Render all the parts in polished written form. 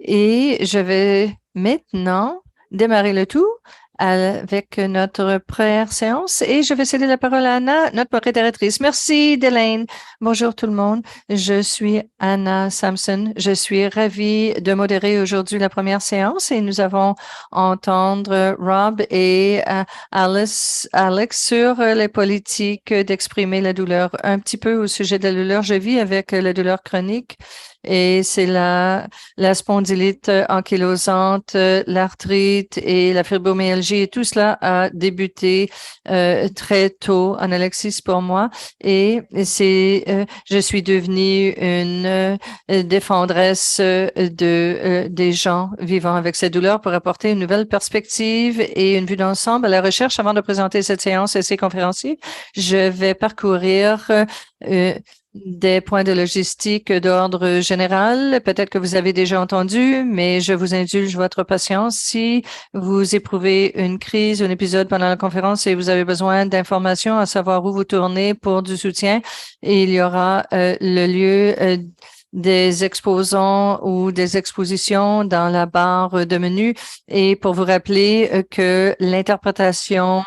Et je vais maintenant démarrer le tout avec notre première séance et je vais céder la parole à Anna, notre modératrice. Merci, Delaine. Bonjour tout le monde. Je suis Anna Sampson. Je suis ravie de modérer aujourd'hui la première séance et nous avons entendre Rob et Alex sur les politiques d'exprimer la douleur. Un petit peu au sujet de la douleur. Je vis avec la douleur chronique et c'est la spondylite ankylosante, l'arthrite et la fibromyalgie. Et tout cela a débuté très tôt en Alexis pour moi. Je suis devenue une défendresse des gens vivant avec ces douleurs pour apporter une nouvelle perspective et une vue d'ensemble à la recherche. Avant de présenter cette séance et ces conférenciers, je vais parcourir des points de logistique d'ordre général. Peut-être que vous avez déjà entendu, mais je vous indulge votre patience. Si vous éprouvez une crise, un épisode pendant la conférence et vous avez besoin d'informations à savoir où vous tournez pour du soutien, il y aura le lieu des exposants ou des expositions dans la barre de menu. Et pour vous rappeler que l'interprétation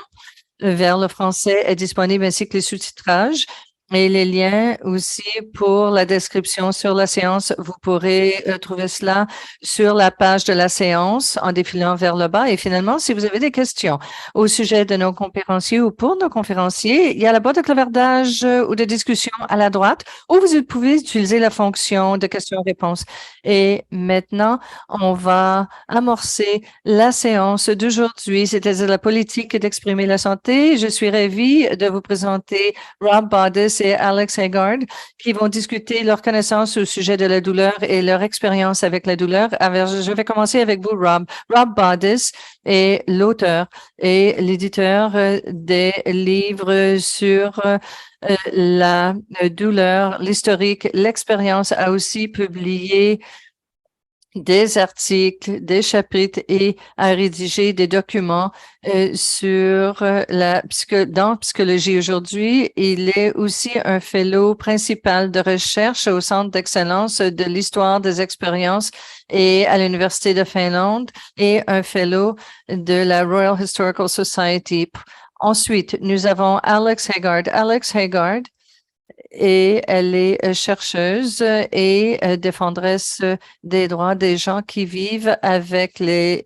vers le français est disponible ainsi que les sous-titrages. Et les liens aussi pour la description sur la séance, vous pourrez trouver cela sur la page de la séance en défilant vers le bas. Et finalement, si vous avez des questions au sujet de nos conférenciers ou pour nos conférenciers, il y a la boîte de clavardage ou de discussion à la droite où vous pouvez utiliser la fonction de questions-réponses. Et maintenant, on va amorcer la séance d'aujourd'hui, c'est-à-dire la politique d'exprimer la santé. Je suis ravie de vous présenter Rob Bodice et Alex Haggard qui vont discuter leur connaissance au sujet de la douleur et leur expérience avec la douleur. Alors, je vais commencer avec vous, Rob. Rob Bodice est l'auteur et l'éditeur des livres sur la douleur, l'historique, l'expérience, a aussi publié des articles, des chapitres et à rédiger des documents sur dans psychologie aujourd'hui. Il est aussi un fellow principal de recherche au Centre d'excellence de l'histoire des expériences et à l'Université de Finlande et un fellow de la Royal Historical Society. Ensuite, nous avons Alex Haggard. Alex Haggard et elle est chercheuse et défendresse des droits des gens qui vivent avec les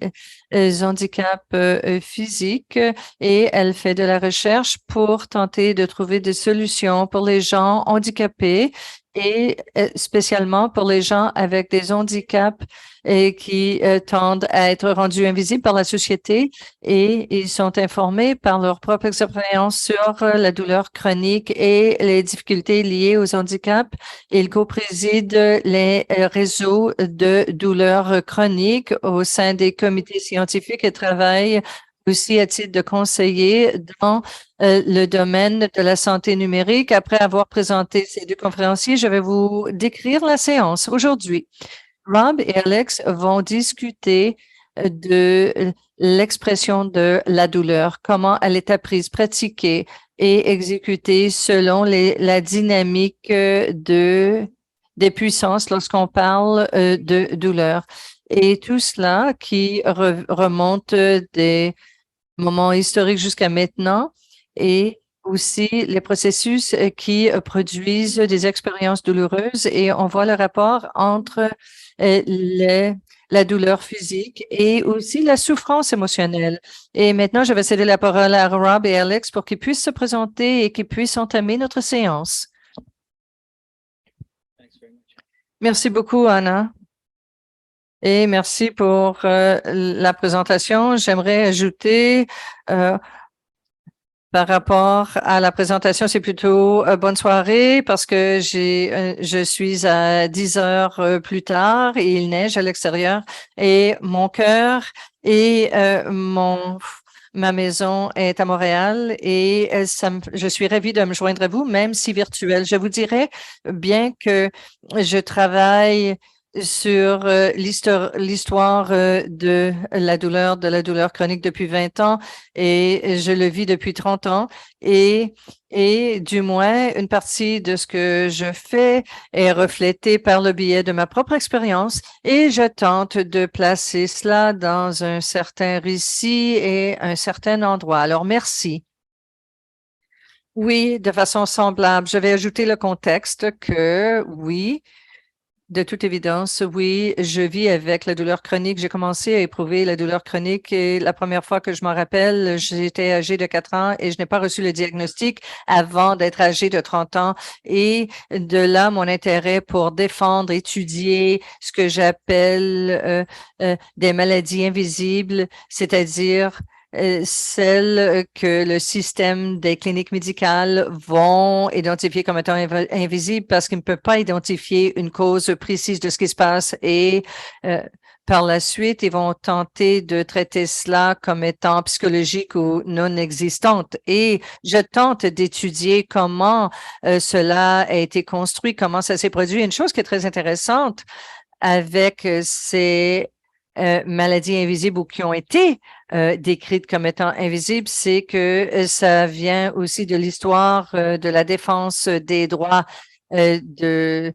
handicaps physiques et elle fait de la recherche pour tenter de trouver des solutions pour les gens handicapés et spécialement pour les gens avec des handicaps et qui tendent à être rendus invisibles par la société et ils sont informés par leur propre expérience sur la douleur chronique et les difficultés liées aux handicaps. Ils co-président les réseaux de douleurs chroniques au sein des comités scientifiques et travaillent aussi à titre de conseiller dans le domaine de la santé numérique. Après avoir présenté ces deux conférenciers, je vais vous décrire la séance aujourd'hui. Rob et Alex vont discuter de l'expression de la douleur, comment elle est apprise, pratiquée et exécutée selon la dynamique des puissances lorsqu'on parle de douleur. Et tout cela qui remonte des moments historiques jusqu'à maintenant et aussi les processus qui produisent des expériences douloureuses et on voit le rapport entre la douleur physique et aussi la souffrance émotionnelle. Et maintenant, je vais céder la parole à Rob et Alex pour qu'ils puissent se présenter et qu'ils puissent entamer notre séance. Merci beaucoup, Anna. Et merci pour la présentation. J'aimerais ajouter par rapport à la présentation, c'est plutôt bonne soirée parce que je suis à 10 heures plus tard et il neige à l'extérieur et mon cœur et ma maison est à Montréal et je suis ravie de me joindre à vous, même si virtuel. Je vous dirais, bien que je travaille sur l'histoire de la douleur chronique depuis 20 ans et je le vis depuis 30 ans et, et du moins une partie de ce que je fais est reflétée par le biais de ma propre expérience et je tente de placer cela dans un certain récit et un certain endroit. Alors, merci. Oui, de façon semblable. Je vais ajouter le contexte que oui, de toute évidence, oui, je vis avec la douleur chronique. J'ai commencé à éprouver la douleur chronique et la première fois que je m'en rappelle, j'étais âgée de 4 ans et je n'ai pas reçu le diagnostic avant d'être âgée de 30 ans. Et de là, mon intérêt pour défendre, étudier ce que j'appelle des maladies invisibles, c'est-à-dire celles que le système des cliniques médicales vont identifier comme étant invisibles parce qu'ils ne peuvent pas identifier une cause précise de ce qui se passe et euh, par la suite, ils vont tenter de traiter cela comme étant psychologique ou non existante. Et je tente d'étudier comment cela a été construit, comment ça s'est produit. Une chose qui est très intéressante avec ces maladies invisibles ou qui ont été décrites comme étant invisibles, c'est que ça vient aussi de l'histoire de la défense des droits de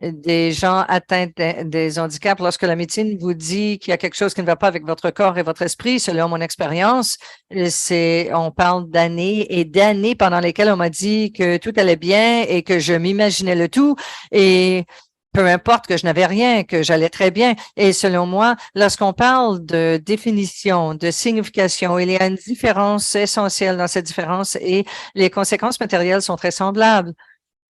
des gens atteints des handicaps. Lorsque la médecine vous dit qu'il y a quelque chose qui ne va pas avec votre corps et votre esprit, selon mon expérience, on parle d'années et d'années pendant lesquelles on m'a dit que tout allait bien et que je m'imaginais le tout et peu importe que je n'avais rien, que j'allais très bien. Et selon moi, lorsqu'on parle de définition, de signification, il y a une différence essentielle dans cette différence et les conséquences matérielles sont très semblables,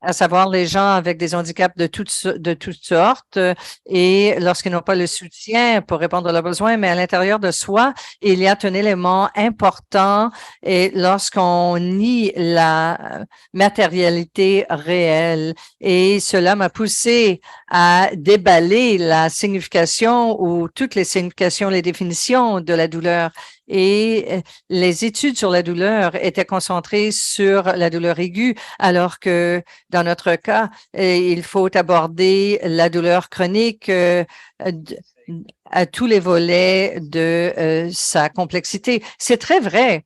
à savoir les gens avec des handicaps de toutes sortes et lorsqu'ils n'ont pas le soutien pour répondre à leurs besoins, mais à l'intérieur de soi, il y a un élément important et lorsqu'on nie la matérialité réelle et cela m'a poussé à déballer la signification ou toutes les significations, les définitions de la douleur. Et les études sur la douleur étaient concentrées sur la douleur aiguë, alors que dans notre cas, il faut aborder la douleur chronique à tous les volets de sa complexité. C'est très vrai,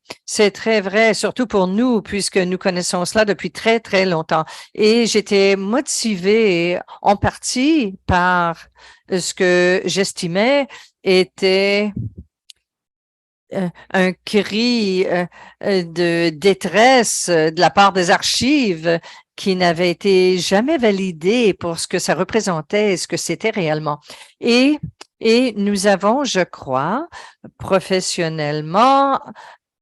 surtout pour nous, puisque nous connaissons cela depuis très, très longtemps. Et j'étais motivée en partie par ce que j'estimais était un cri de détresse de la part des archives qui n'avait été jamais validé pour ce que ça représentait et ce que c'était réellement. Et, et nous avons, je crois, professionnellement,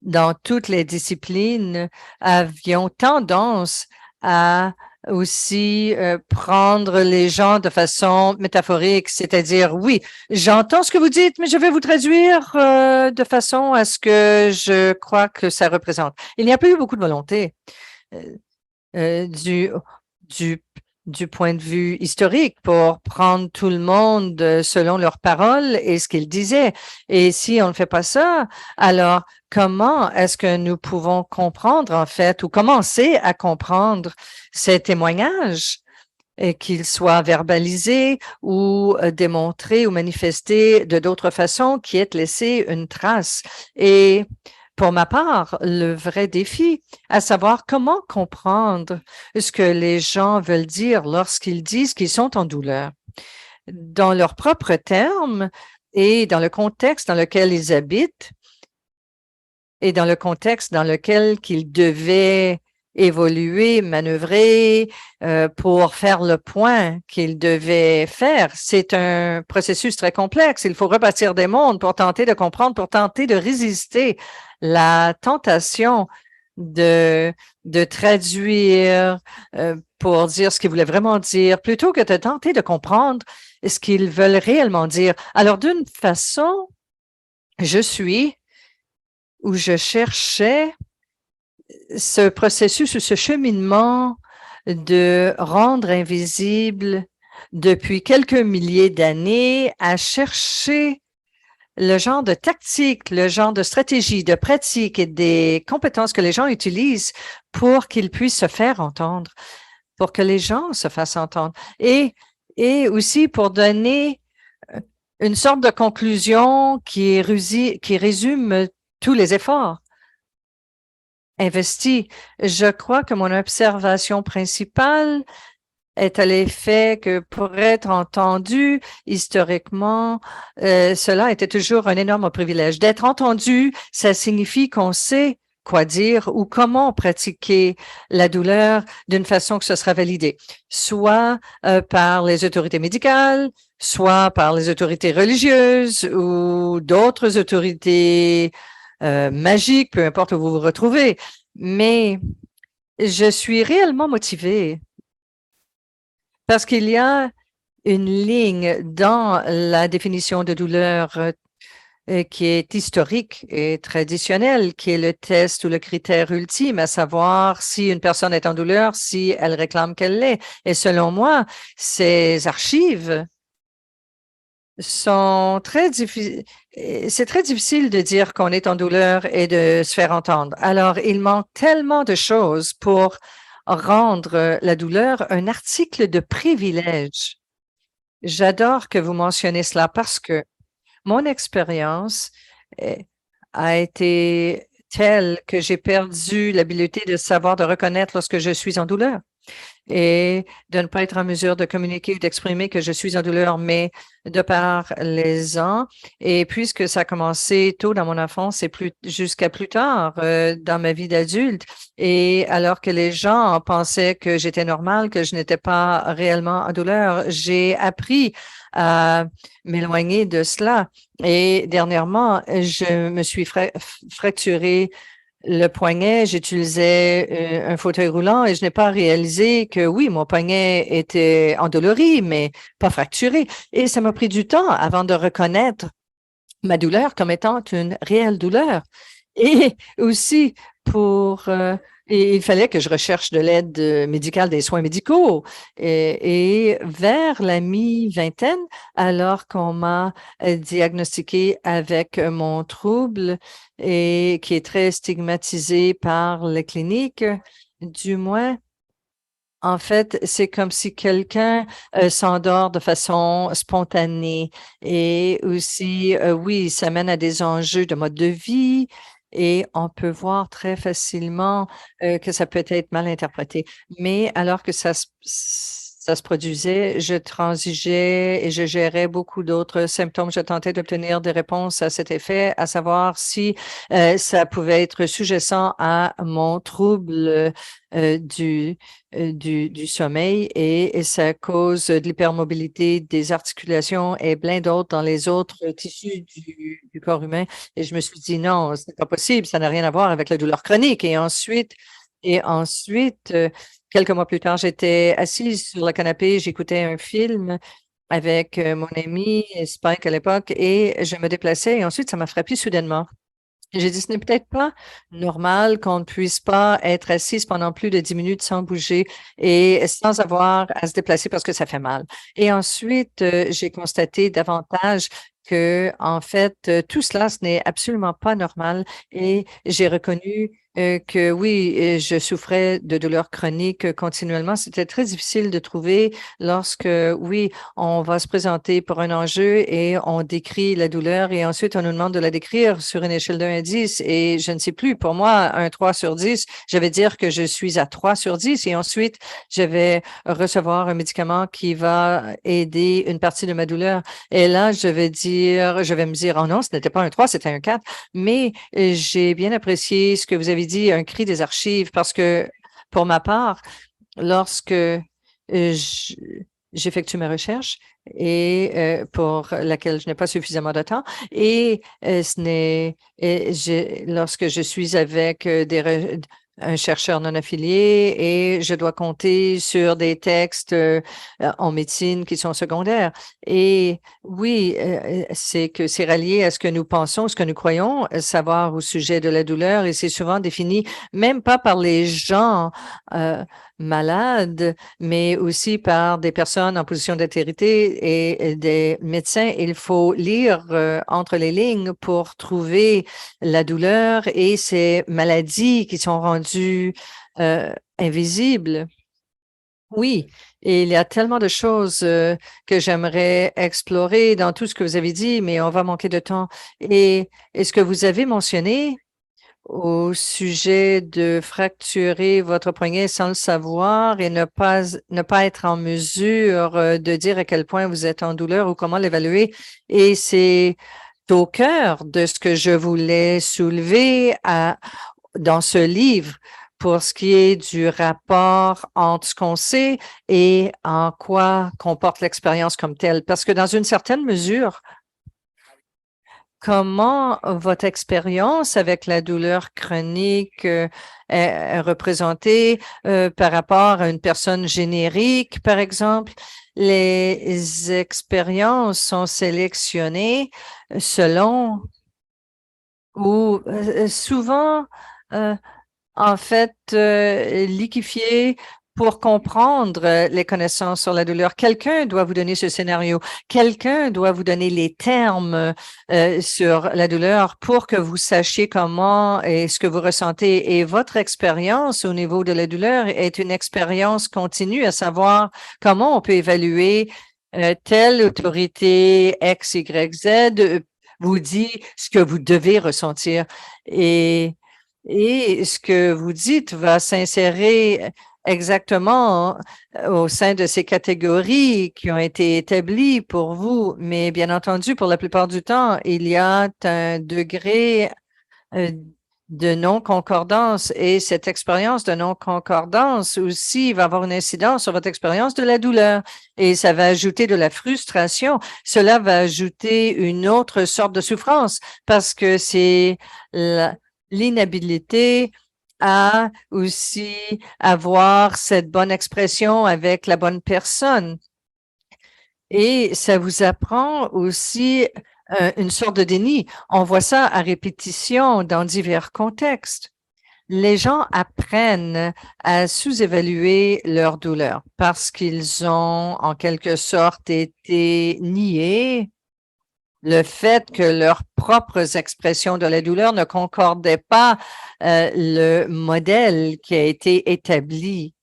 dans toutes les disciplines, avions tendance à aussi prendre les gens de façon métaphorique, c'est-à-dire, oui, j'entends ce que vous dites, mais je vais vous traduire de façon à ce que je crois que ça représente. Il n'y a pas eu beaucoup de volonté euh, du, du, du point de vue historique pour prendre tout le monde selon leurs paroles et ce qu'ils disaient. Et si on ne fait pas ça, alors comment est-ce que nous pouvons comprendre en fait ou commencer à comprendre ces témoignages? Et qu'ils soient verbalisés ou démontrés ou manifestés de d'autres façons qui aient laissé une trace. Et pour ma part, le vrai défi, à savoir comment comprendre ce que les gens veulent dire lorsqu'ils disent qu'ils sont en douleur, dans leurs propres termes et dans le contexte dans lequel ils habitent et dans le contexte dans lequel qu'ils devaient évoluer, manœuvrer pour faire le point qu'ils devaient faire. C'est un processus très complexe. Il faut rebâtir des mondes pour tenter de comprendre, pour tenter de résister la tentation de traduire pour dire ce qu'ils voulaient vraiment dire, plutôt que de tenter de comprendre ce qu'ils veulent réellement dire. Alors, d'une façon, je suis où je cherchais ce processus ou ce cheminement de rendre invisible depuis quelques milliers d'années à chercher le genre de tactique, le genre de stratégie, de pratique et des compétences que les gens utilisent pour qu'ils puissent se faire entendre, pour que les gens se fassent entendre. Et et aussi pour donner une sorte de conclusion qui résume tous les efforts investis. Je crois que mon observation principale est à l'effet que pour être entendu historiquement, cela était toujours un énorme privilège. D'être entendu, ça signifie qu'on sait quoi dire ou comment pratiquer la douleur d'une façon que ce sera validé, soit par les autorités médicales, soit par les autorités religieuses ou d'autres autorités magiques, peu importe où vous vous retrouvez. Mais je suis réellement motivée parce qu'il y a une ligne dans la définition de douleur qui est historique et traditionnelle, qui est le test ou le critère ultime, à savoir si une personne est en douleur, si elle réclame qu'elle l'est. Et selon moi, ces archives sont très difficiles. C'est très difficile de dire qu'on est en douleur et de se faire entendre. Alors, il manque tellement de choses pour rendre la douleur un article de privilège. J'adore que vous mentionnez cela parce que mon expérience eh, a été telle que j'ai perdu l'habileté de savoir, de reconnaître lorsque je suis en douleur et de ne pas être en mesure de communiquer ou d'exprimer que je suis en douleur, mais de par les ans, et puisque ça a commencé tôt dans mon enfance et plus jusqu'à plus tard dans ma vie d'adulte, et alors que les gens pensaient que j'étais normale, que je n'étais pas réellement en douleur, j'ai appris à m'éloigner de cela. Et dernièrement, je me suis fracturé le poignet, j'utilisais un fauteuil roulant et je n'ai pas réalisé que oui, mon poignet était endolori, mais pas fracturé. Et ça m'a pris du temps avant de reconnaître ma douleur comme étant une réelle douleur. Et aussi pour et il fallait que je recherche de l'aide médicale, des soins médicaux. Et vers la mi-vingtaine, alors qu'on m'a diagnostiqué avec mon trouble et qui est très stigmatisé par les cliniques, du moins, en fait, c'est comme si quelqu'un s'endort de façon spontanée et aussi, oui, ça mène à des enjeux de mode de vie et on peut voir très facilement que ça peut être mal interprété. Mais alors que ça se produisait, je transigeais et je gérais beaucoup d'autres symptômes. Je tentais d'obtenir des réponses à cet effet, à savoir si ça pouvait être sous-jacent à mon trouble du sommeil et ça cause de l'hypermobilité des articulations et plein d'autres dans les autres tissus du corps humain. Et je me suis dit, non, ce n'est pas possible, ça n'a rien à voir avec la douleur chronique. Et ensuite, quelques mois plus tard, j'étais assise sur le canapé, j'écoutais un film avec mon ami Spike à l'époque et je me déplaçais et ensuite, ça m'a frappé soudainement. J'ai dit, ce n'est peut-être pas normal qu'on ne puisse pas être assise pendant plus de 10 minutes sans bouger et sans avoir à se déplacer parce que ça fait mal. Et ensuite, j'ai constaté davantage que, en fait, tout cela, ce n'est absolument pas normal et j'ai reconnu que oui, je souffrais de douleurs chroniques continuellement. C'était très difficile de trouver lorsque, oui, on va se présenter pour un enjeu et on décrit la douleur et ensuite on nous demande de la décrire sur une échelle de 1 à 10 et je ne sais plus. Pour moi, un 3 sur 10, je vais dire que je suis à 3 sur 10 et ensuite je vais recevoir un médicament qui va aider une partie de ma douleur. Et là, je vais me dire, oh non, ce n'était pas un 3, c'était un 4. Mais j'ai bien apprécié ce que vous avez dit, un cri des archives, parce que pour ma part, lorsque j'effectue mes recherches et pour laquelle je n'ai pas suffisamment de temps. Et lorsque je suis avec un chercheur non affilié et je dois compter sur des textes en médecine qui sont secondaires. Et oui, c'est que c'est relié à ce que nous pensons, ce que nous croyons savoir au sujet de la douleur et c'est souvent défini même pas par les gens malades, mais aussi par des personnes en position d'autorité et des médecins. Il faut lire entre les lignes pour trouver la douleur et ces maladies qui sont rendues invisibles. Oui, et il y a tellement de choses que j'aimerais explorer dans tout ce que vous avez dit, mais on va manquer de temps. Et ce que vous avez mentionné au sujet de fracturer votre poignet sans le savoir et ne pas être en mesure de dire à quel point vous êtes en douleur ou comment l'évaluer. Et c'est au cœur de ce que je voulais soulever dans ce livre pour ce qui est du rapport entre ce qu'on sait et en quoi comporte l'expérience comme telle. Parce que dans une certaine mesure, comment votre expérience avec la douleur chronique est représentée par rapport à une personne générique, par exemple? Les expériences sont sélectionnées selon ou souvent euh, en fait, liquéfier pour comprendre les connaissances sur la douleur. Quelqu'un doit vous donner ce scénario. Quelqu'un doit vous donner les termes sur la douleur pour que vous sachiez comment et ce que vous ressentez. Et votre expérience au niveau de la douleur est une expérience continue, à savoir comment on peut évaluer telle autorité X, Y, Z vous dit ce que vous devez ressentir. Et ce que vous dites va s'insérer exactement au sein de ces catégories qui ont été établies pour vous. Mais bien entendu, pour la plupart du temps, il y a un degré euh, de non-concordance et cette expérience de non-concordance aussi va avoir une incidence sur votre expérience de la douleur et ça va ajouter de la frustration. Cela va ajouter une autre sorte de souffrance parce que c'est l'inhabilité à aussi avoir cette bonne expression avec la bonne personne. Et ça vous apprend aussi une sorte de déni. On voit ça à répétition dans divers contextes. Les gens apprennent à sous-évaluer leur douleur parce qu'ils ont en quelque sorte été niés le fait que leurs propres expressions de la douleur ne concordaient pas le modèle qui a été établi.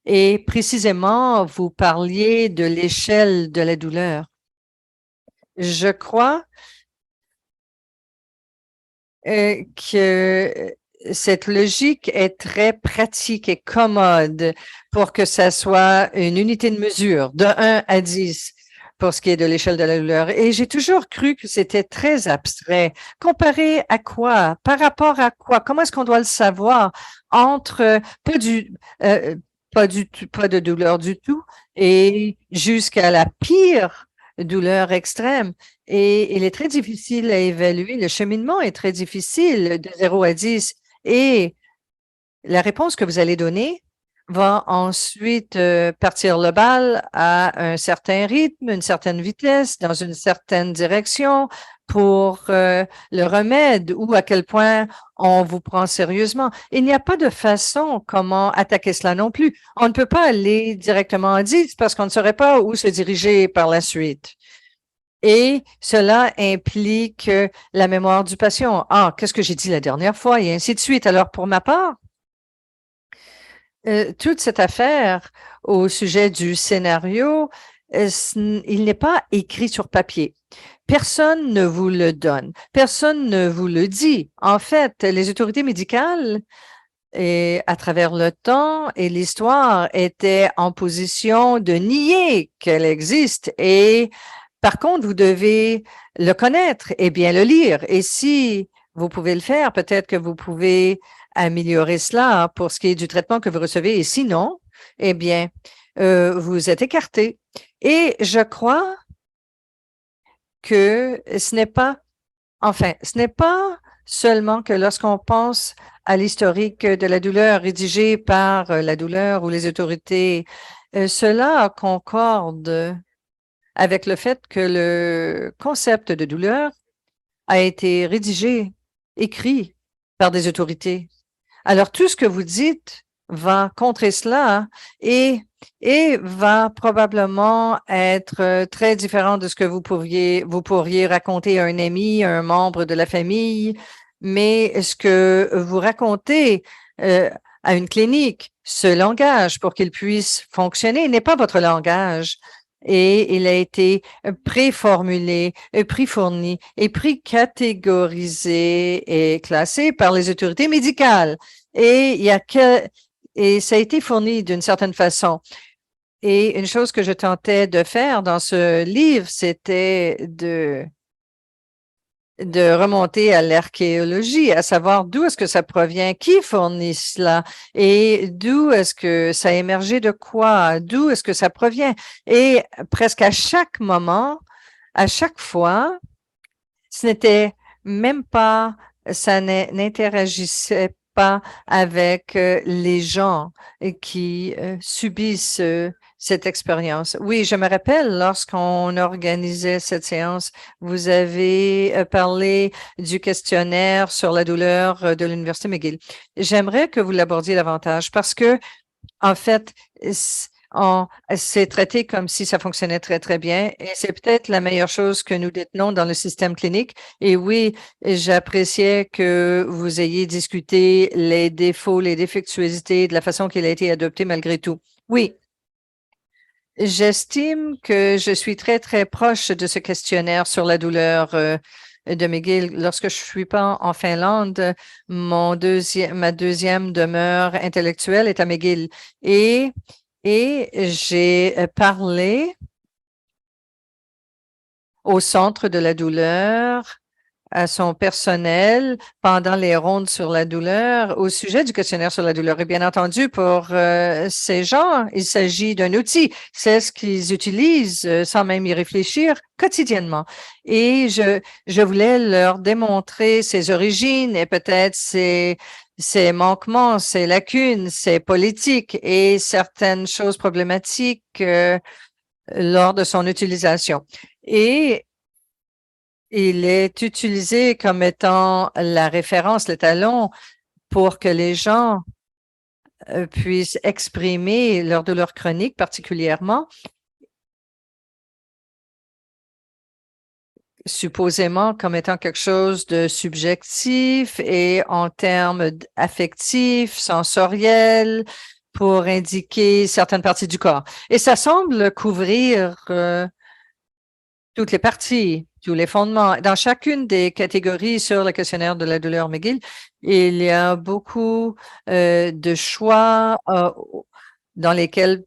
Et précisément, vous parliez de l'échelle de la douleur. Je crois que cette logique est très pratique et commode pour que ça soit une unité de mesure de 1 à 10 pour ce qui est de l'échelle de la douleur. Et j'ai toujours cru que c'était très abstrait. Comparé à quoi? Par rapport à quoi? Comment est-ce qu'on doit le savoir entre euh, pas de douleur du tout et jusqu'à la pire douleur extrême? Et il est très difficile à évaluer. Le cheminement est très difficile de 0 à 10. Et la réponse que vous allez donner va ensuite partir le bal à un certain rythme, une certaine vitesse, dans une certaine direction pour le remède ou à quel point on vous prend sérieusement. Il n'y a pas de façon comment attaquer cela non plus. On ne peut pas aller directement à 10 parce qu'on ne saurait pas où se diriger par la suite. Et cela implique la mémoire du patient. Ah, qu'est-ce que j'ai dit la dernière fois? Et ainsi de suite. Alors, pour ma part, toute cette affaire au sujet du scénario, il n'est pas écrit sur papier. Personne ne vous le donne. Personne ne vous le dit. En fait, les autorités médicales, et à travers le temps et l'histoire, étaient en position de nier qu'elle existe et par contre, vous devez le connaître et bien le lire. Et si vous pouvez le faire, peut-être que vous pouvez améliorer cela pour ce qui est du traitement que vous recevez. Et sinon, eh bien, vous êtes écarté. Et je crois que ce n'est pas seulement que lorsqu'on pense à l'historique de la douleur rédigé par la douleur ou les autorités, cela concorde avec le fait que le concept de douleur a été rédigé, écrit par des autorités. Alors, tout ce que vous dites va contrer cela et va probablement être très différent de ce que vous pourriez raconter à un ami, à un membre de la famille, mais ce que vous racontez à une clinique. Ce langage, pour qu'il puisse fonctionner, n'est pas votre langage. Et il a été préformulé, préfourni et précatégorisé et classé par les autorités médicales. Et et ça a été fourni d'une certaine façon. Et une chose que je tentais de faire dans ce livre, c'était de remonter à l'archéologie, à savoir d'où est-ce que ça provient, qui fournit cela et d'où est-ce que ça a émergé de quoi, d'où est-ce que ça provient. Et presque à chaque moment, à chaque fois, ce n'était même pas, ça n'interagissait pas avec les gens qui subissent cette expérience. Oui, je me rappelle lorsqu'on organisait cette séance, vous avez parlé du questionnaire sur la douleur de l'Université McGill. J'aimerais que vous l'abordiez davantage parce que, en fait, c'est traité comme si ça fonctionnait très, très bien et c'est peut-être la meilleure chose que nous détenons dans le système clinique. Et oui, j'appréciais que vous ayez discuté les défauts, les défectuosités de la façon qu'il a été adopté malgré tout. Oui, j'estime que je suis très, très proche de ce questionnaire sur la douleur de McGill. Lorsque je suis pas en Finlande, ma deuxième demeure intellectuelle est à McGill. Et j'ai parlé au centre de la douleur, à son personnel pendant les rondes sur la douleur au sujet du questionnaire sur la douleur. Et bien entendu, pour ces gens, il s'agit d'un outil. C'est ce qu'ils utilisent sans même y réfléchir quotidiennement. Et je voulais leur démontrer ses origines et peut-être ses manquements, ses lacunes, ses politiques et certaines choses problématiques lors de son utilisation. Et il est utilisé comme étant la référence, le talon pour que les gens puissent exprimer leur douleur chronique particulièrement, supposément comme étant quelque chose de subjectif et en termes affectifs, sensoriels, pour indiquer certaines parties du corps. Et ça semble couvrir toutes les parties, tous les fondements. Dans chacune des catégories sur le questionnaire de la douleur McGill, il y a beaucoup de choix dans lesquels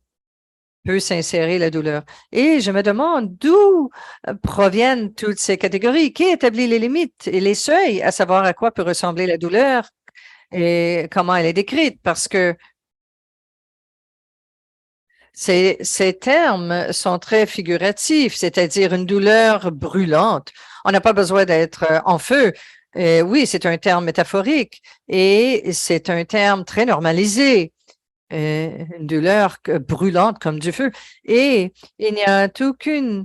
peut s'insérer la douleur. Et je me demande d'où proviennent toutes ces catégories, qui établit les limites et les seuils, à savoir à quoi peut ressembler la douleur et comment elle est décrite, parce que ces termes sont très figuratifs, c'est-à-dire une douleur brûlante. On n'a pas besoin d'être en feu. Oui, c'est un terme métaphorique et c'est un terme très normalisé. Une douleur brûlante comme du feu. Et il n'y a aucune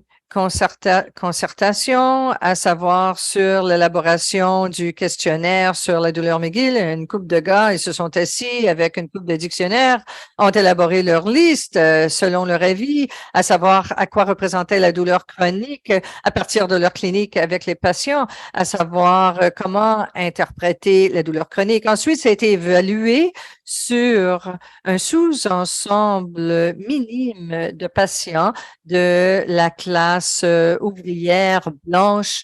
concertation, à savoir sur l'élaboration du questionnaire sur la douleur McGill. Une couple de gars, ils se sont assis avec une couple de dictionnaires, ont élaboré leur liste selon leur avis, à savoir à quoi représentait la douleur chronique à partir de leur clinique avec les patients, à savoir comment interpréter la douleur chronique. Ensuite, ça a été évalué sur un sous-ensemble minime de patients de la classe ouvrière blanche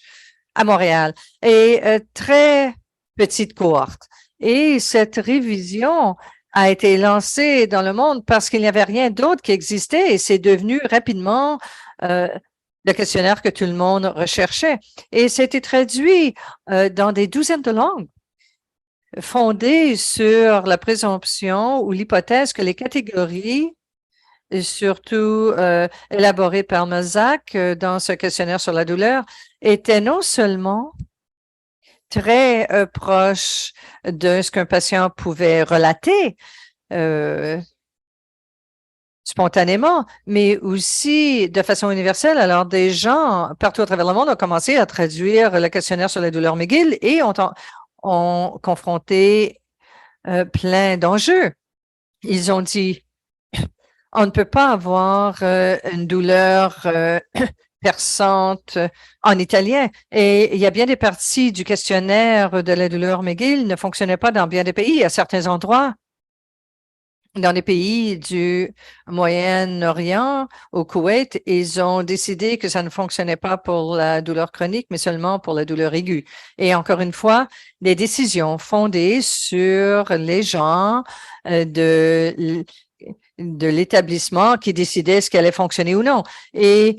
à Montréal et très petite cohorte. Et cette révision a été lancée dans le monde parce qu'il n'y avait rien d'autre qui existait et c'est devenu rapidement le questionnaire que tout le monde recherchait. Et c'était traduit dans des douzaines de langues, fondé sur la présomption ou l'hypothèse que les catégories, et surtout élaborées par Mazak dans ce questionnaire sur la douleur, étaient non seulement très proches de ce qu'un patient pouvait relater spontanément, mais aussi de façon universelle. Alors, des gens partout à travers le monde ont commencé à traduire le questionnaire sur la douleur McGill et ont confronté plein d'enjeux. Ils ont dit, on ne peut pas avoir une douleur perçante en italien. Et il y a bien des parties du questionnaire de la douleur McGill ne fonctionnaient pas dans bien des pays. À certains endroits, dans les pays du Moyen-Orient, au Koweït, ils ont décidé que ça ne fonctionnait pas pour la douleur chronique, mais seulement pour la douleur aiguë. Et encore une fois, des décisions fondées sur les gens de l'établissement qui décidait ce qui allait fonctionner ou non. Et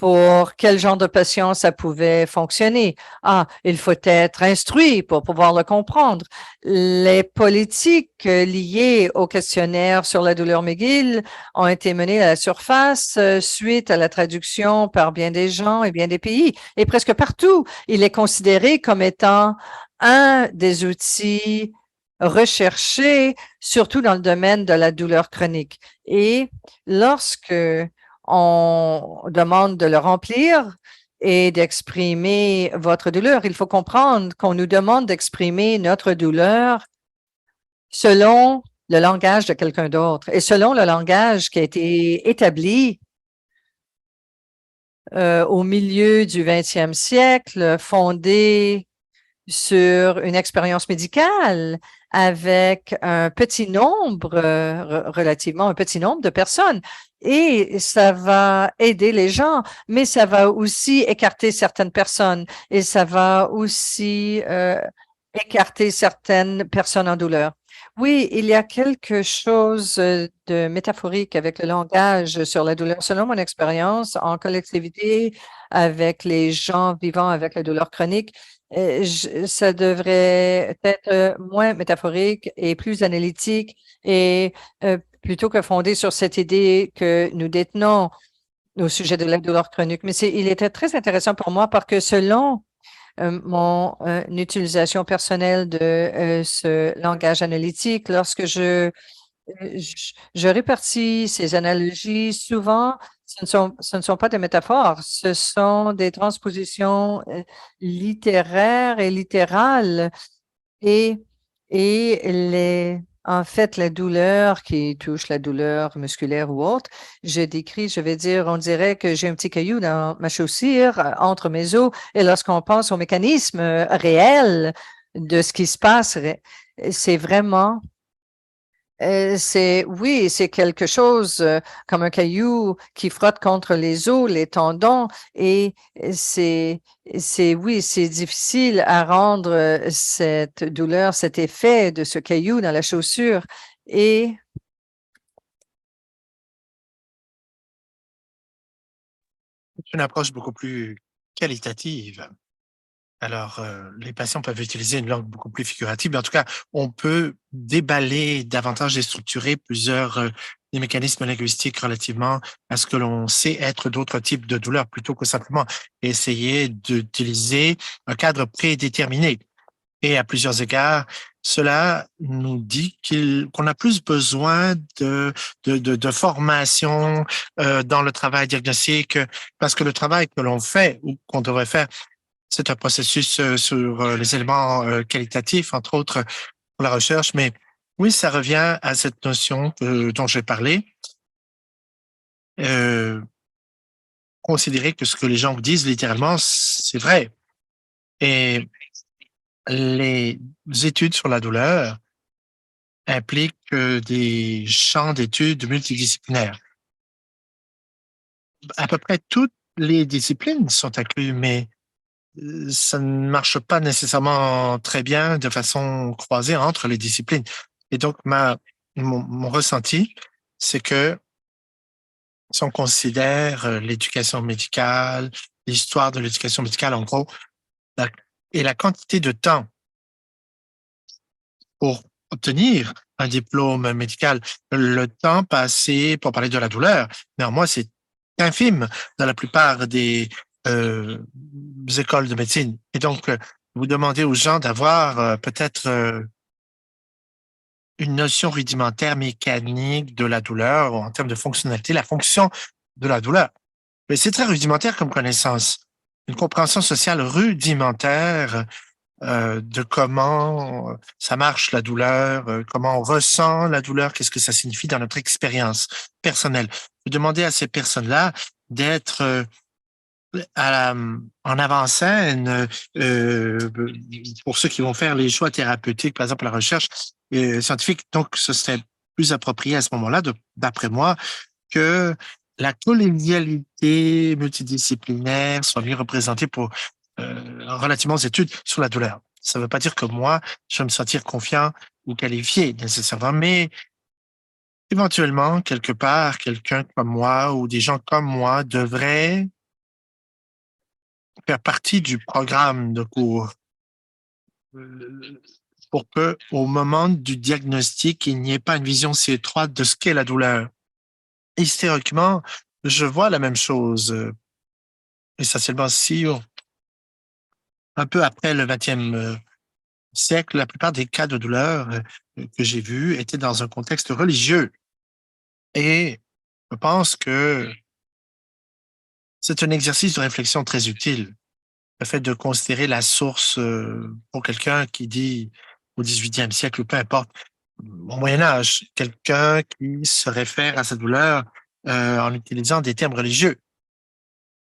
pour quel genre de patient ça pouvait fonctionner. Ah, il faut être instruit pour pouvoir le comprendre. Les politiques liées au questionnaire sur la douleur McGill ont été menées à la surface suite à la traduction par bien des gens et bien des pays. Et presque partout, il est considéré comme étant un des outils recherchés, surtout dans le domaine de la douleur chronique. Et lorsque on demande de le remplir et d'exprimer votre douleur, il faut comprendre qu'on nous demande d'exprimer notre douleur selon le langage de quelqu'un d'autre et selon le langage qui a été établi au milieu du 20e siècle, fondé sur une expérience médicale avec un petit nombre, relativement un petit nombre de personnes. Et ça va aider les gens, mais ça va aussi écarter certaines personnes et ça va aussi écarter certaines personnes en douleur. Oui, il y a quelque chose de métaphorique avec le langage sur la douleur. Selon mon expérience en collectivité avec les gens vivant avec la douleur chronique, ça devrait être moins métaphorique et plus analytique et plutôt que fondé sur cette idée que nous détenons au sujet de la douleur chronique. Mais il était très intéressant pour moi parce que selon mon utilisation personnelle de ce langage analytique, lorsque je répartis ces analogies, souvent, ce ne sont pas des métaphores, ce sont des transpositions littéraires et littérales et, en fait, la douleur qui touche la douleur musculaire ou autre, je vais dire, on dirait que j'ai un petit caillou dans ma chaussure entre mes os et lorsqu'on pense au mécanisme réel de ce qui se passe, c'est vraiment oui, c'est quelque chose comme un caillou qui frotte contre les os, les tendons, et oui, c'est difficile à rendre cette douleur, cet effet de ce caillou dans la chaussure. Et C'est une approche beaucoup plus qualitative. Alors, les patients peuvent utiliser une langue beaucoup plus figurative, mais en tout cas, on peut déballer davantage et structurer plusieurs des mécanismes linguistiques relativement à ce que l'on sait être d'autres types de douleurs, plutôt que simplement essayer d'utiliser un cadre prédéterminé. Et à plusieurs égards, cela nous dit qu'on a plus besoin de formation dans le travail diagnostique, parce que le travail que l'on fait ou qu'on devrait faire, c'est un processus sur les éléments qualitatifs, entre autres pour la recherche. Mais oui, ça revient à cette notion dont j'ai parlé. Considérer que ce que les gens disent littéralement, c'est vrai. Et les études sur la douleur impliquent des champs d'études multidisciplinaires. À peu près toutes les disciplines sont incluses, mais ça ne marche pas nécessairement très bien de façon croisée entre les disciplines. Et donc, mon ressenti, c'est que si on considère l'éducation médicale, l'histoire de l'éducation médicale, en gros, la, et la quantité de temps pour obtenir un diplôme médical, le temps passé pour parler de la douleur, néanmoins, c'est infime dans la plupart des écoles de médecine. Et donc, vous demandez aux gens d'avoir peut-être une notion rudimentaire mécanique de la douleur en termes de fonctionnalité, la fonction de la douleur. Mais c'est très rudimentaire comme connaissance. Une compréhension sociale rudimentaire de comment ça marche la douleur, comment on ressent la douleur, qu'est-ce que ça signifie dans notre expérience personnelle. Vous demandez à ces personnes-là d'être en avant-scène pour ceux qui vont faire les choix thérapeutiques, par exemple la recherche scientifique. Donc, ce serait plus approprié à ce moment-là, d'après moi, que la collégialité multidisciplinaire soit mieux représentée pour relativement aux études sur la douleur. Ça ne veut pas dire que moi, je vais me sentir confiant ou qualifié nécessairement, mais éventuellement, quelque part, quelqu'un comme moi ou des gens comme moi devraient faire partie du programme de cours pour que, au moment du diagnostic, il n'y ait pas une vision si étroite de ce qu'est la douleur. Historiquement, je vois la même chose, essentiellement si un peu après le 20e siècle, la plupart des cas de douleur que j'ai vus étaient dans un contexte religieux. Et je pense que c'est un exercice de réflexion très utile, le fait de considérer la source pour quelqu'un qui dit au 18e siècle, ou peu importe, au Moyen Âge, quelqu'un qui se réfère à sa douleur en utilisant des termes religieux.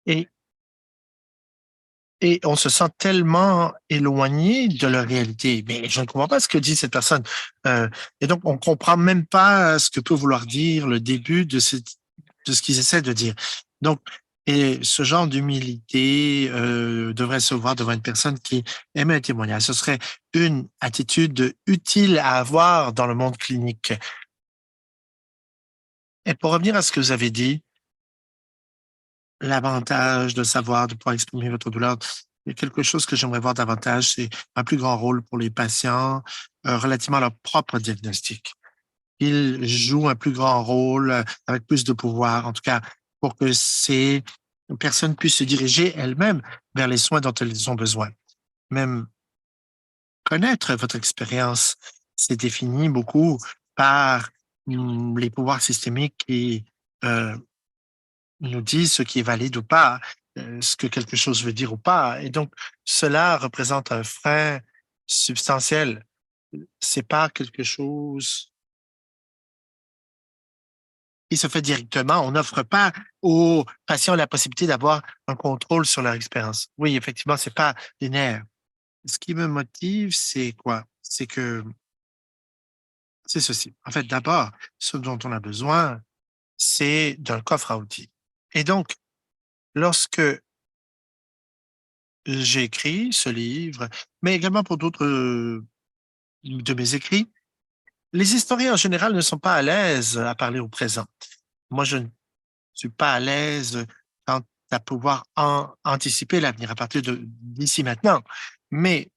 Et, et on se sent tellement éloigné de la réalité. Mais je ne comprends pas ce que dit cette personne. Et donc, on ne comprend même pas ce que peut vouloir dire le début de ce qu'ils essaient de dire. Donc, et ce genre d'humilité devrait se voir devant une personne qui aime un témoignage. Ce serait une attitude utile à avoir dans le monde clinique. Et pour revenir à ce que vous avez dit, l'avantage de savoir, de pouvoir exprimer votre douleur, il y a quelque chose que j'aimerais voir davantage, c'est un plus grand rôle pour les patients relativement à leur propre diagnostic. Ils jouent un plus grand rôle avec plus de pouvoir, en tout cas, pour que ces personnes puissent se diriger elles-mêmes vers les soins dont elles ont besoin. Même connaître votre expérience, c'est défini beaucoup par les pouvoirs systémiques qui euh, nous disent ce qui est valide ou pas, ce que quelque chose veut dire ou pas. Et donc, cela représente un frein substantiel. C'est pas quelque chose qui se fait directement. On n'offre pas aux patients la possibilité d'avoir un contrôle sur leur expérience. Oui, effectivement, c'est pas linéaire. Ce qui me motive, c'est quoi? C'est ceci. En fait, d'abord, ce dont on a besoin, c'est d'un coffre à outils. Et donc, lorsque j'ai écrit ce livre, mais également pour d'autres de mes écrits, les historiens en général ne sont pas à l'aise à parler au présent. Moi, je ne suis pas à l'aise quant à pouvoir anticiper l'avenir à partir d'ici maintenant. Mais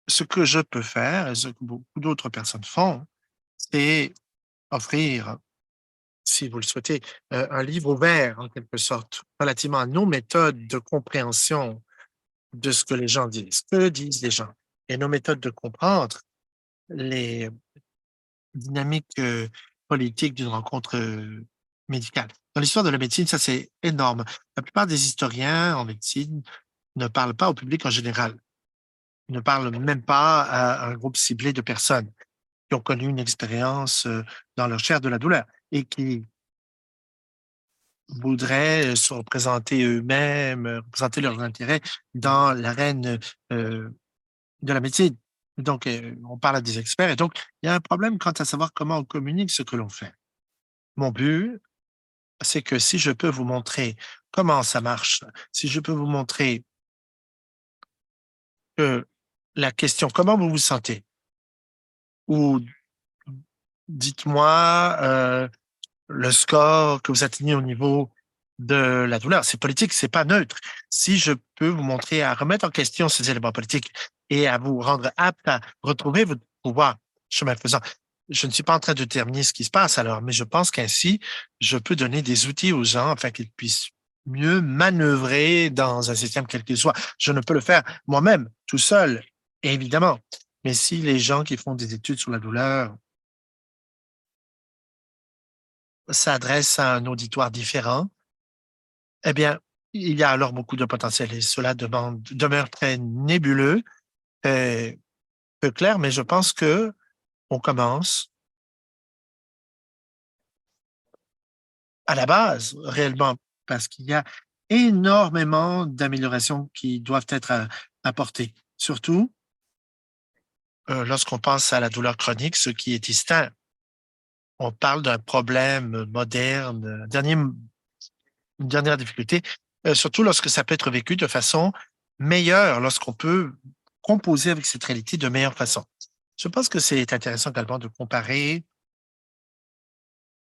ce que je peux faire, et ce que beaucoup d'autres personnes font, c'est offrir, si vous le souhaitez, un livre ouvert en quelque sorte, relativement à nos méthodes de compréhension de ce que les gens disent. Que disent les gens? Et nos méthodes de comprendre les dynamiques politiques d'une rencontre médicale. Dans l'histoire de la médecine, ça c'est énorme. La plupart des historiens en médecine ne parlent pas au public en général. Ils ne parlent même pas à un groupe ciblé de personnes qui ont connu une expérience dans leur chair de la douleur et qui voudraient se représenter eux-mêmes, représenter leurs intérêts dans l'arène de la médecine. Donc, on parle à des experts et donc, il y a un problème quant à savoir comment on communique ce que l'on fait. Mon but, c'est que si je peux vous montrer comment ça marche, si je peux vous montrer que la question comment vous vous sentez ou dites-moi le score que vous atteignez au niveau de la douleur. C'est politique, c'est pas neutre. Si je peux vous montrer à remettre en question ces éléments politiques et à vous rendre apte à retrouver votre pouvoir, chemin faisant, je ne suis pas en train de déterminer ce qui se passe alors, mais je pense qu'ainsi, je peux donner des outils aux gens afin qu'ils puissent mieux manœuvrer dans un système quel qu'il soit. Je ne peux le faire moi-même, tout seul, évidemment. Mais si les gens qui font des études sur la douleur s'adressent à un auditoire différent, eh bien, il y a alors beaucoup de potentiel et cela demeure très nébuleux, très peu clair, mais je pense que on commence à la base réellement parce qu'il y a énormément d'améliorations qui doivent être apportées, surtout lorsqu'on pense à la douleur chronique, ce qui est distinct. on parle d'un problème moderne, une dernière difficulté, surtout lorsque ça peut être vécu de façon meilleure, lorsqu'on peut composer avec cette réalité de meilleure façon. Je pense que c'est intéressant également de comparer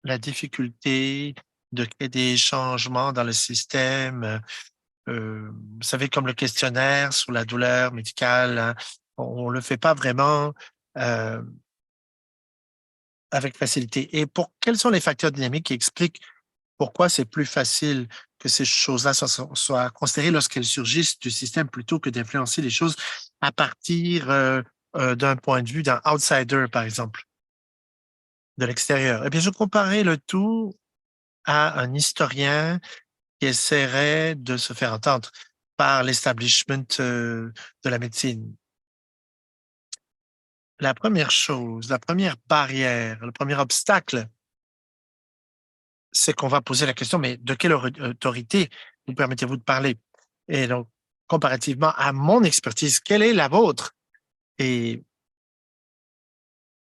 la difficulté de créer des changements dans le système. Vous savez, comme le questionnaire sur la douleur médicale, hein, on le fait pas vraiment euh, avec facilité. Et quels sont les facteurs dynamiques qui expliquent pourquoi c'est plus facile que ces choses-là soient considérées lorsqu'elles surgissent du système plutôt que d'influencer les choses à partir d'un point de vue d'un outsider, par exemple, de l'extérieur? Eh bien, je comparais le tout à un historien qui essaierait de se faire entendre par l'establishment de la médecine. La première chose, la première barrière, le premier obstacle, c'est qu'on va poser la question, mais de quelle autorité vous permettez-vous de parler? Et donc, comparativement à mon expertise, quelle est la vôtre? Et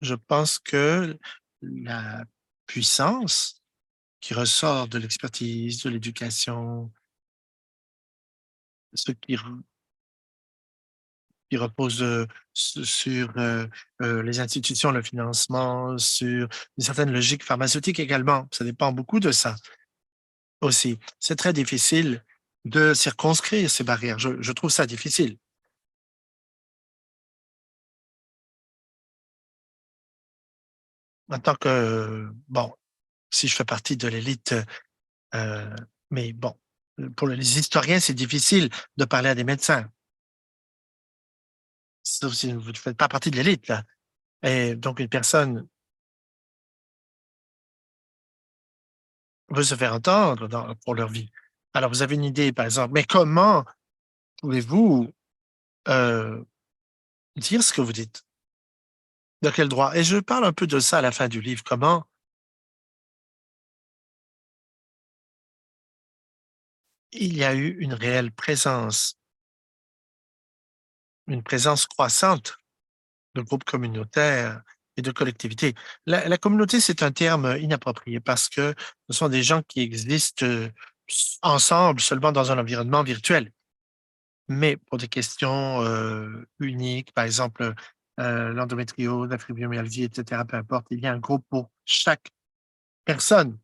je pense que la puissance qui ressort de l'expertise, de l'éducation, ce qui repose sur les institutions, le financement, sur une certaine logique pharmaceutique également. Ça dépend beaucoup de ça aussi. C'est très difficile de circonscrire ces barrières. Je trouve ça difficile. En tant que, bon, si je fais partie de l'élite, euh, mais bon, pour les historiens, c'est difficile de parler à des médecins, sauf si vous ne faites pas partie de l'élite, là. Et donc, une personne veut se faire entendre pour leur vie. Alors, vous avez une idée, par exemple, mais comment pouvez-vous euh, dire ce que vous dites? De quel droit? Et je parle un peu de ça à la fin du livre. Comment il y a eu une présence croissante de groupes communautaires et de collectivités. La communauté, c'est un terme inapproprié parce que ce sont des gens qui existent ensemble seulement dans un environnement virtuel. Mais pour des questions uniques, par exemple, l'endométriose, la fibromyalgie, etc., peu importe, il y a un groupe pour chaque personne.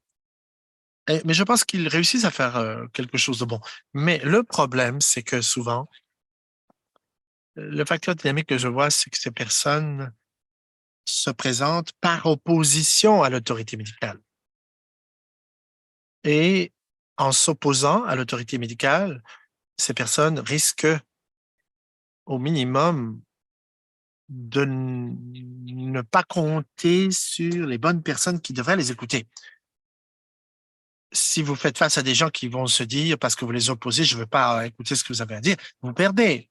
Mais je pense qu'ils réussissent à faire quelque chose de bon. Mais le problème, c'est que souvent, le facteur dynamique que je vois, c'est que ces personnes se présentent par opposition à l'autorité médicale. Et en s'opposant à l'autorité médicale, ces personnes risquent au minimum de ne pas compter sur les bonnes personnes qui devraient les écouter. Si vous faites face à des gens qui vont se dire, parce que vous les opposez, je ne veux pas écouter ce que vous avez à dire, vous perdez.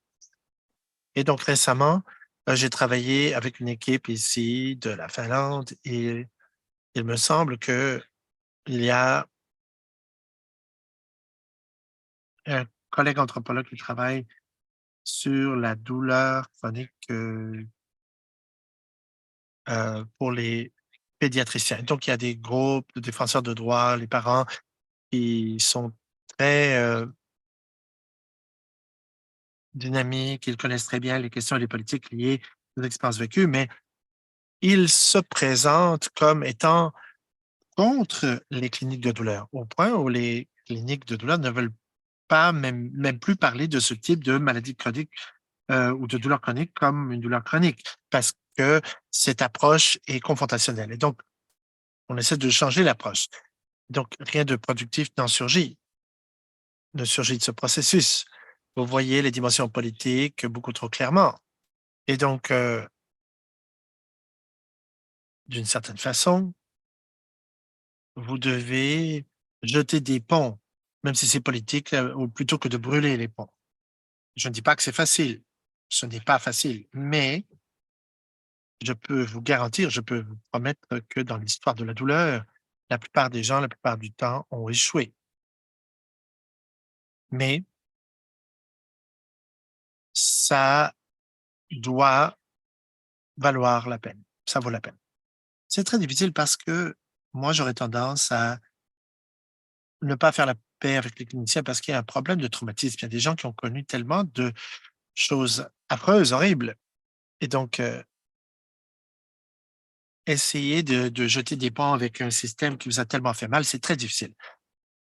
Et donc récemment, j'ai travaillé avec une équipe ici de la Finlande et il me semble qu'il y a un collègue anthropologue qui travaille sur la douleur chronique pour les pédiatriciens. Donc, il y a des groupes de défenseurs de droits, les parents qui sont très dynamiques, ils connaissent très bien les questions et les politiques liées aux expériences vécues, mais ils se présentent comme étant contre les cliniques de douleur, au point où les cliniques de douleur ne veulent pas même plus parler de ce type de maladie chronique ou de douleur chronique comme une douleur chronique, parce que cette approche est confrontationnelle. Et donc, on essaie de changer l'approche. Donc, rien de productif ne surgit de ce processus. Vous voyez les dimensions politiques beaucoup trop clairement. Et donc, d'une certaine façon, vous devez jeter des ponts, même si c'est politique, ou plutôt que de brûler les ponts. Je ne dis pas que c'est facile. Ce n'est pas facile, mais je peux vous garantir, je peux vous promettre que dans l'histoire de la douleur, la plupart des gens, la plupart du temps, ont échoué. Mais ça doit valoir la peine. Ça vaut la peine. C'est très difficile parce que moi, j'aurais tendance à ne pas faire la paix avec les cliniciens parce qu'il y a un problème de traumatisme. Il y a des gens qui ont connu tellement de choses affreuses, horribles et donc essayer de jeter des ponts avec un système qui vous a tellement fait mal, c'est très difficile.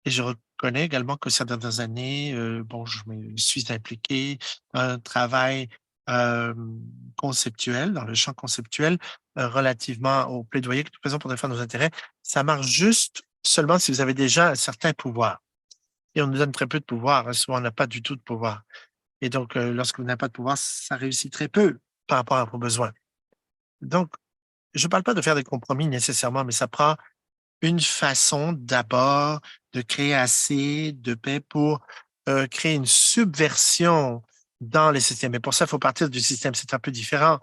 Et je reconnais également que ces dernières années, bon, je me suis impliqué dans un travail, conceptuel, dans le champ conceptuel, relativement au plaidoyer que nous faisons pour défendre nos intérêts. Ça marche juste seulement si vous avez déjà un certain pouvoir et on nous donne très peu de pouvoir, hein, souvent on n'a pas du tout de pouvoir et donc lorsque vous n'avez pas de pouvoir, ça réussit très peu par rapport à vos besoins. Donc je ne parle pas de faire des compromis nécessairement, mais ça prend une façon d'abord de créer assez de paix pour, créer une subversion dans les systèmes et pour ça, il faut partir du système. C'est un peu différent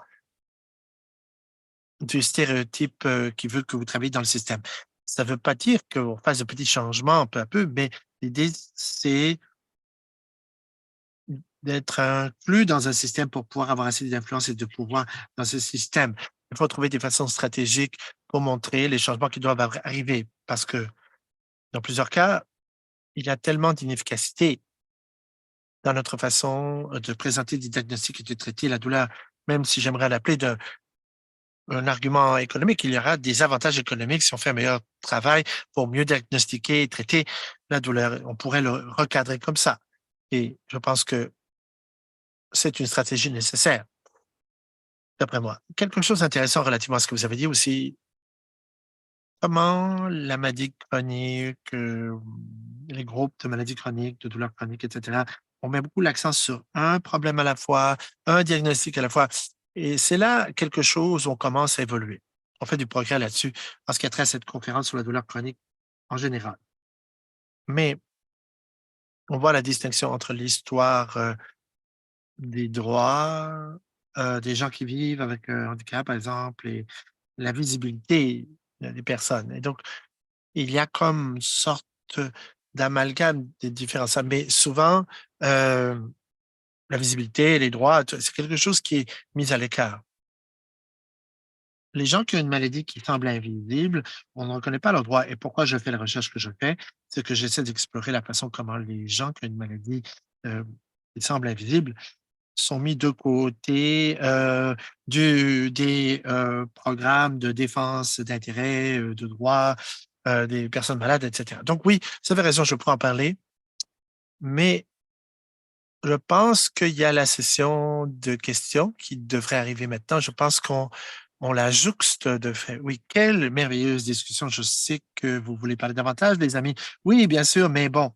du stéréotype, qui veut que vous travaillez dans le système. Ça ne veut pas dire qu'on fasse de petits changements peu à peu, mais l'idée, c'est d'être inclus dans un système pour pouvoir avoir assez d'influence et de pouvoir dans ce système. Il faut trouver des façons stratégiques pour montrer les changements qui doivent arriver parce que dans plusieurs cas, il y a tellement d'inefficacité dans notre façon de présenter des diagnostics et de traiter la douleur. Même si j'aimerais l'appeler un argument économique, il y aura des avantages économiques si on fait un meilleur travail pour mieux diagnostiquer et traiter la douleur. On pourrait le recadrer comme ça. Et je pense que c'est une stratégie nécessaire, d'après moi. Quelque chose d'intéressant relativement à ce que vous avez dit aussi, comment la maladie chronique, les groupes de maladies chroniques, de douleurs chroniques, et cetera, on met beaucoup l'accent sur un problème à la fois, un diagnostic à la fois et c'est là quelque chose où on commence à évoluer. On fait du progrès là-dessus en ce qui a trait à cette conférence sur la douleur chronique en général. Mais on voit la distinction entre l'histoire, des droits, des gens qui vivent avec un handicap, par exemple, et la visibilité, des personnes et donc il y a comme une sorte d'amalgame des différents mais souvent, heu, la visibilité, les droits, c'est quelque chose qui est mis à l'écart. Les gens qui ont une maladie qui semble invisible, on ne reconnaît pas leurs droits et pourquoi je fais la recherche que je fais, c'est que j'essaie d'explorer la façon comment les gens qui ont une maladie, heu, qui semble invisible sont mis de côté, des programmes de défense d'intérêts, de droits, des personnes malades et cetera. Donc oui, vous avez raison, je pourrais en parler, mais je pense qu'il y a la session de questions qui devrait arriver maintenant. Je pense qu'on la jouxte de fait. Oui, quelle merveilleuse discussion. Je sais que vous voulez parler davantage, les amis. Oui, bien sûr, mais bon,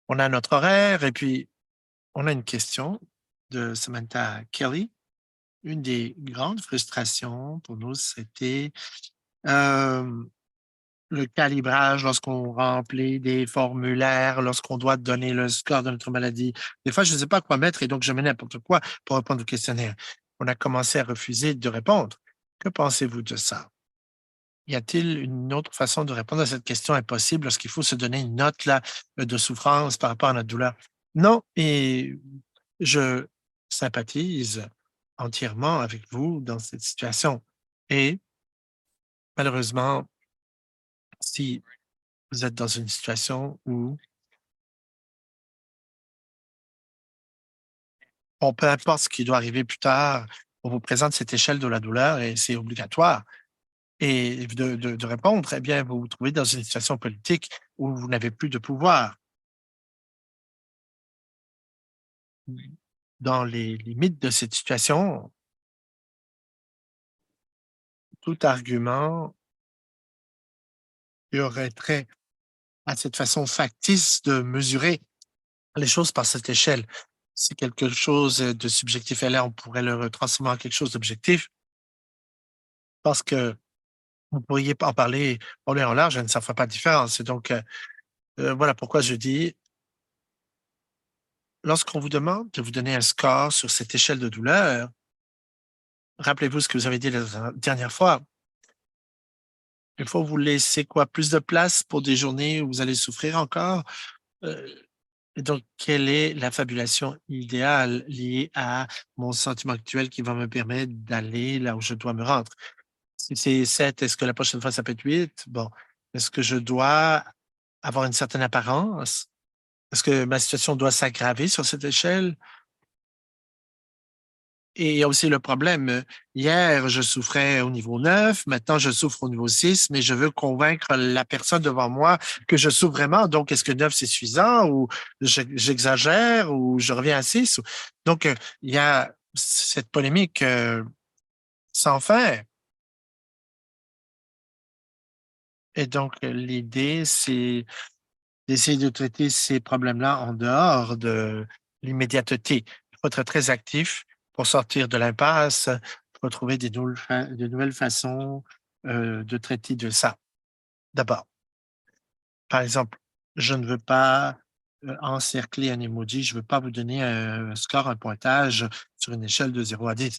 on a notre horaire et puis on a une question de Samantha Kelly. Une des grandes frustrations pour nous, c'était, hem, le calibrage lorsqu'on remplit des formulaires, lorsqu'on doit donner le score de notre maladie. Des fois, je ne sais pas quoi mettre et donc je mets n'importe quoi pour répondre au questionnaire. On a commencé à refuser de répondre. Que pensez-vous de ça? Y a-t-il une autre façon de répondre à cette question impossible lorsqu'il faut se donner une note là, de souffrance par rapport à notre douleur? Non et je sympathise entièrement avec vous dans cette situation et malheureusement, si vous êtes dans une situation où bon, peu importe ce qui doit arriver plus tard, on vous présente cette échelle de la douleur et c'est obligatoire et de répondre, eh bien, vous vous trouvez dans une situation politique où vous n'avez plus de pouvoir. Dans les limites de cette situation, tout argument y aurait trait à cette façon factice de mesurer les choses par cette échelle. Si quelque chose de subjectif est là, on pourrait le transformer en quelque chose d'objectif parce que vous pourriez en parler en long et en large et ça ne ferait pas de différence. Et donc, voilà pourquoi je dis, lorsqu'on vous demande de vous donner un score sur cette échelle de douleur, rappelez-vous ce que vous avez dit la dernière fois. Il faut vous laisser quoi? Plus de place pour des journées où vous allez souffrir encore? Heu, et donc, quelle est la fabulation idéale liée à mon sentiment actuel qui va me permettre d'aller là où je dois me rendre? Si c'est 7, est-ce que la prochaine fois, ça peut être 8? Bon, est-ce que je dois avoir une certaine apparence? Est-ce que ma situation doit s'aggraver sur cette échelle? Et il y a aussi le problème, hier, je souffrais au niveau 9, maintenant je souffre au niveau 6, mais je veux convaincre la personne devant moi que je souffre vraiment. Donc, est-ce que 9 c'est suffisant ou j'exagère ou je reviens à 6? Donc, il y a cette polémique sans fin. Et donc, l'idée, c'est d'essayer de traiter ces problèmes-là en dehors de l'immédiateté. Il faut être très actif pour sortir de l'impasse, pour trouver de nouvelles façons de traiter de ça. D'abord, par exemple, je ne veux pas encercler un emoji, je ne veux pas vous donner un score, un pointage sur une échelle de 0 à 10,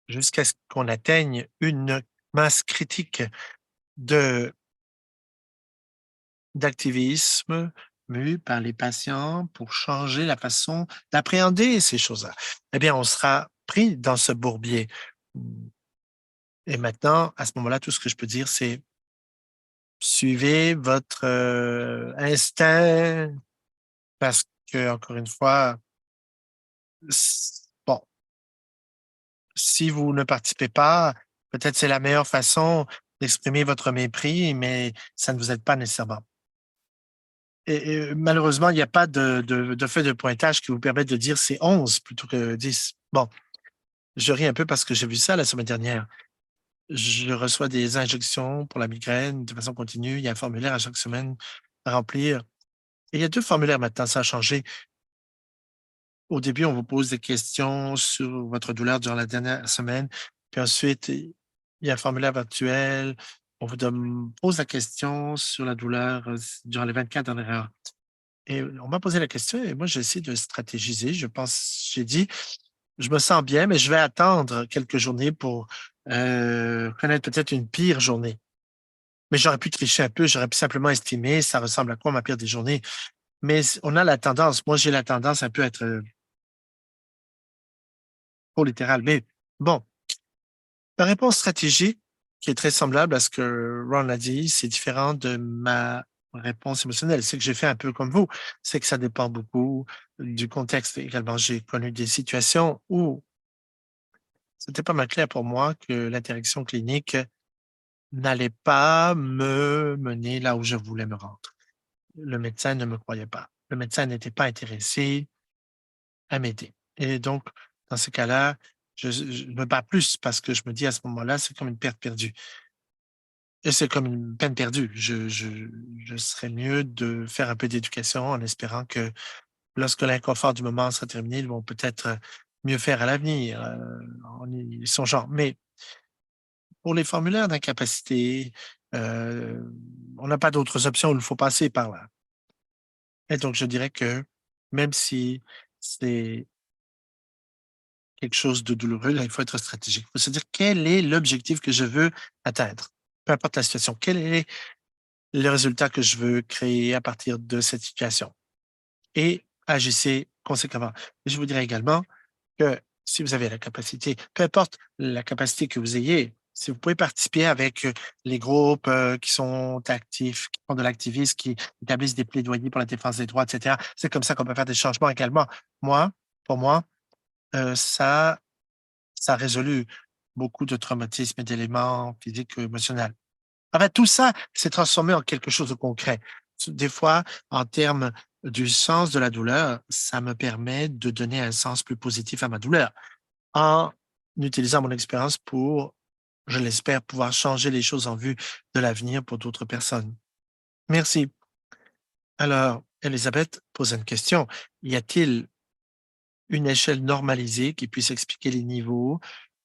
jusqu'à ce qu'on atteigne une masse critique de d'activisme mu par les patients pour changer la façon d'appréhender ces choses-là. Eh bien, on sera pris dans ce bourbier. Et maintenant, à ce moment-là, tout ce que je peux dire, c'est suivez votre instinct parce que, encore une fois, bon, si vous ne participez pas, peut-être c'est la meilleure façon d'exprimer votre mépris, mais ça ne vous aide pas nécessairement. Et malheureusement, il n'y a pas de feuille de pointage qui vous permette de dire c'est 11 plutôt que 10. Bon, je ris un peu parce que j'ai vu ça la semaine dernière. Je reçois des injections pour la migraine de façon continue. Il y a un formulaire à chaque semaine à remplir. Et il y a 2 formulaires maintenant, ça a changé. Au début, on vous pose des questions sur votre douleur durant la dernière semaine. Puis ensuite, il y a un formulaire virtuel. On vous pose la question sur la douleur durant les 24 dernières heures. Et on m'a posé la question et moi, j'ai essayé de stratégiser. J'ai dit, je me sens bien, mais je vais attendre quelques journées pour connaître peut-être une pire journée. Mais j'aurais pu tricher un peu, j'aurais pu simplement estimer ça ressemble à quoi ma pire des journées. Mais on a la tendance, moi j'ai la tendance un peu à être trop littéral. Mais bon, la réponse stratégique, qui est très semblable à ce que Ron a dit, c'est différent de ma réponse émotionnelle. C'est que j'ai fait un peu comme vous. C'est que ça dépend beaucoup du contexte également. J'ai connu des situations où c'était pas mal clair pour moi que l'interaction clinique n'allait pas me mener là où je voulais me rendre. Le médecin ne me croyait pas. Le médecin n'était pas intéressé à m'aider. Et donc, dans ce cas-là, je me bats plus parce que je me dis à ce moment-là, c'est comme une perte perdue. Et c'est comme une peine perdue. Je serais mieux de faire un peu d'éducation en espérant que lorsque l'inconfort du moment sera terminé, ils vont peut-être mieux faire à l'avenir, en y songeant. Mais pour les formulaires d'incapacité, on n'a pas d'autres options, il faut passer par là. Et donc, je dirais que même si c'est quelque chose de douloureux, là, il faut être stratégique. Il faut se dire quel est l'objectif que je veux atteindre, peu importe la situation. Quel est le résultat que je veux créer à partir de cette situation? Et agissez conséquemment. Et je vous dirais également que si vous avez la capacité, peu importe la capacité que vous ayez, si vous pouvez participer avec les groupes qui sont actifs, qui font de l'activisme, qui établissent des plaidoyers pour la défense des droits, etc., c'est comme ça qu'on peut faire des changements également. Moi, pour moi, ça, ça a résolu beaucoup de traumatismes et d'éléments physiques ou émotionnels. En fait, tout ça s'est transformé en quelque chose de concret. Des fois, en termes du sens de la douleur, ça me permet de donner un sens plus positif à ma douleur en utilisant mon expérience pour, je l'espère, pouvoir changer les choses en vue de l'avenir pour d'autres personnes. Merci. Alors, Elisabeth pose une question. Y a-t-il une échelle normalisée qui puisse expliquer les niveaux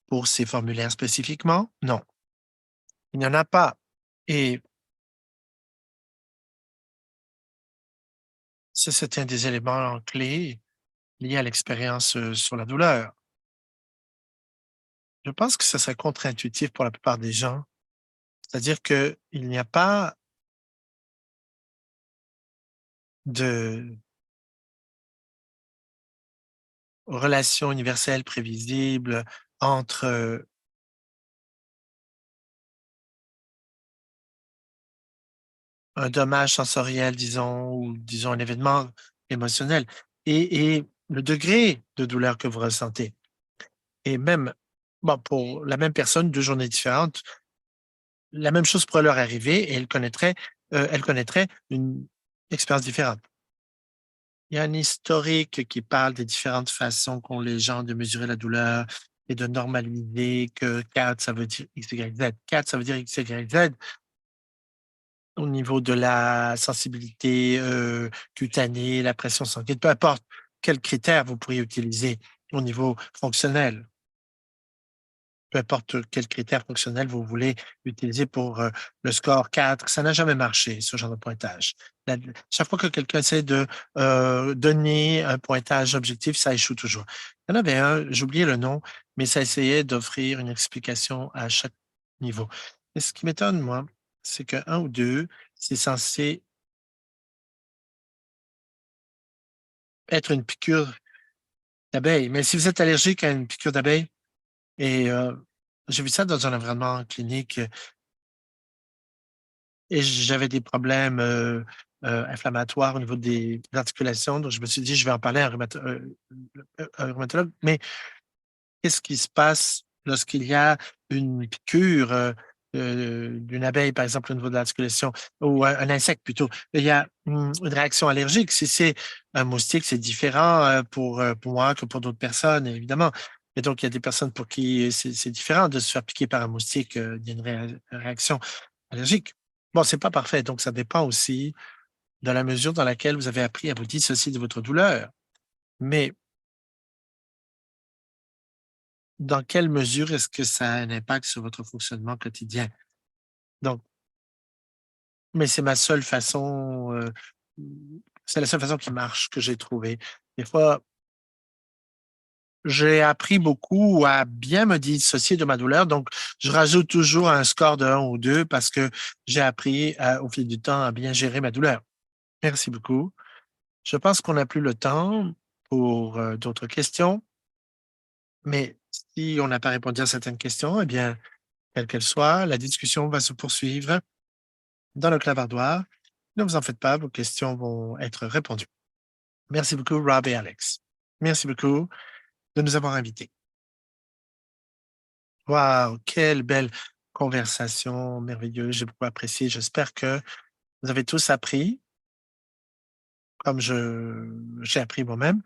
pour ces formulaires spécifiquement? Non, il n'y en a pas. Et ça, c'est un des éléments clés liés à l'expérience sur la douleur. Je pense que ça serait contre-intuitif pour la plupart des gens. C'est-à-dire qu'il n'y a pas de relation universelle prévisible entre un dommage sensoriel, disons, ou disons un événement émotionnel, et le degré de douleur que vous ressentez. Et même, bon, pour la même personne, 2 journées différentes, la même chose pourrait leur arriver et elle connaîtrait une expérience différente. Il y a un historique qui parle des différentes façons qu'ont les gens de mesurer la douleur et de normaliser que 4, ça veut dire X, Y, Z. 4, ça veut dire X, Y, Z au niveau de la sensibilité, cutanée, la pression sanguine, peu importe quels critères vous pourriez utiliser au niveau fonctionnel. Peu importe quel critère fonctionnel vous voulez utiliser pour, le score 4, ça n'a jamais marché, ce genre de pointage. La Chaque fois que quelqu'un essaie de, donner un pointage objectif, ça échoue toujours. Il y en avait un, j'ai oublié le nom, mais ça essayait d'offrir une explication à chaque niveau. Et ce qui m'étonne, moi, c'est qu'1 ou 2, c'est censé être une piqûre d'abeille. Mais si vous êtes allergique à une piqûre d'abeille et j'ai vu ça dans un environnement clinique. Et j'avais des problèmes, inflammatoires au niveau des articulations, donc je me suis dit: «Je vais en parler à un rhumatologue». Mais qu'est-ce qui se passe lorsqu'il y a une piqûre, d'une abeille, par exemple, au niveau de l'articulation ou un insecte plutôt? Il y a, une réaction allergique. Si c'est un moustique, c'est différent, pour moi que pour d'autres personnes, évidemment. Et donc il y a des personnes pour qui c'est différent de se faire piquer par un moustique, il y a une réaction allergique. Bon, c'est pas parfait, donc ça dépend aussi de la mesure dans laquelle vous avez appris à vous dissocier de votre douleur. Mais dans quelle mesure est-ce que ça a un impact sur votre fonctionnement quotidien? Donc, mais c'est ma seule façon, c'est la seule façon qui marche, que j'ai trouvée. Des fois, j'ai appris beaucoup à bien me dissocier de ma douleur, donc je rajoute toujours un score de 1 ou 2 parce que j'ai appris au fil du temps à bien gérer ma douleur. Merci beaucoup. Je pense qu'on n'a plus le temps pour, d'autres questions, mais si on n'a pas répondu à certaines questions, eh bien, quelle qu'elle soit, la discussion va se poursuivre dans le clavardoir. Ne vous en faites pas, vos questions vont être répondues. Merci beaucoup, Rob et Alex. Merci beaucoup de nous avoir invités. Waouh, quelle belle conversation merveilleuse, j'ai beaucoup apprécié. J'espère que vous avez tous appris, comme j'ai appris moi-même.